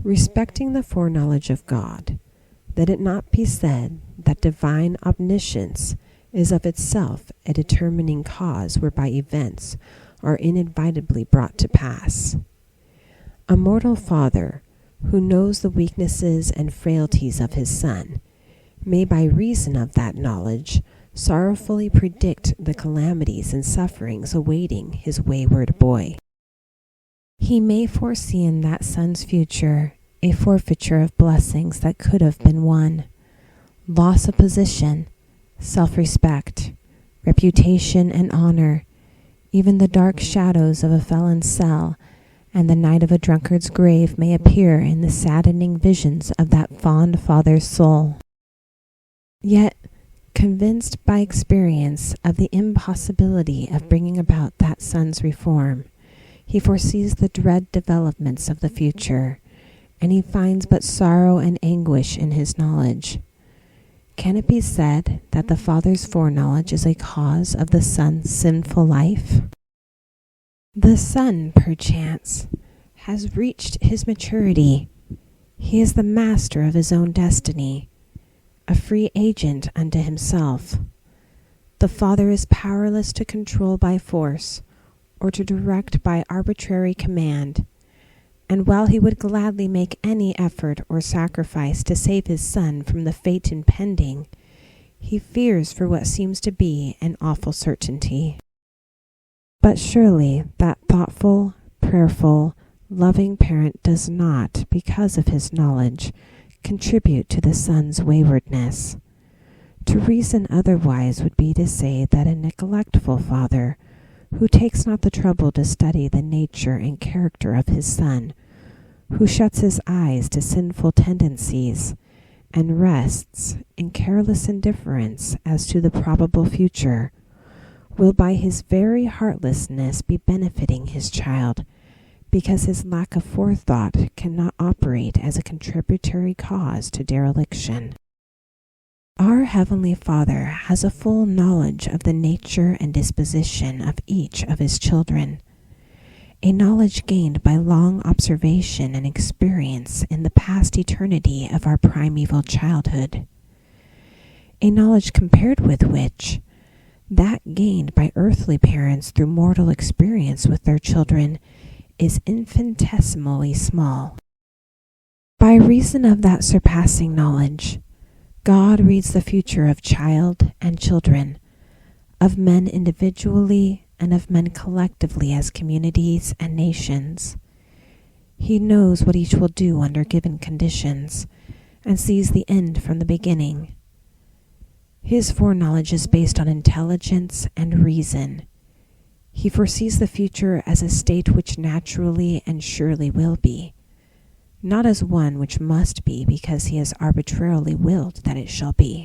Respecting the foreknowledge of God, let it not be said that divine omniscience is of itself a determining cause whereby events are inevitably brought to pass. A mortal father, who knows the weaknesses and frailties of his son, may by reason of that knowledge sorrowfully predict the calamities and sufferings awaiting his wayward boy. He may foresee in that son's future a forfeiture of blessings that could have been won, loss of position, self-respect, reputation and honor, even the dark shadows of a felon's cell and the night of a drunkard's grave may appear in the saddening visions of that fond father's soul. Yet, convinced by experience of the impossibility of bringing about that son's reform, he foresees the dread developments of the future, and he finds but sorrow and anguish in his knowledge. Can it be said that the father's foreknowledge is a cause of the son's sinful life? The son, perchance, has reached his maturity. He is the master of his own destiny, a free agent unto himself. The father is powerless to control by force or to direct by arbitrary command, and while he would gladly make any effort or sacrifice to save his son from the fate impending, he fears for what seems to be an awful certainty. But surely that thoughtful, prayerful, loving parent does not, because of his knowledge, contribute to the son's waywardness. To reason otherwise would be to say that a neglectful father, who takes not the trouble to study the nature and character of his son, who shuts his eyes to sinful tendencies, and rests in careless indifference as to the probable future, will by his very heartlessness be benefiting his child, because his lack of forethought cannot operate as a contributory cause to dereliction. Our Heavenly Father has a full knowledge of the nature and disposition of each of his children, a knowledge gained by long observation and experience in the past eternity of our primeval childhood, a knowledge compared with which that gained by earthly parents through mortal experience with their children is infinitesimally small. By reason of that surpassing knowledge, God reads the future of child and children, of men individually and of men collectively as communities and nations. He knows what each will do under given conditions, and sees the end from the beginning. His foreknowledge is based on intelligence and reason. He foresees the future as a state which naturally and surely will be, not as one which must be because he has arbitrarily willed that it shall be.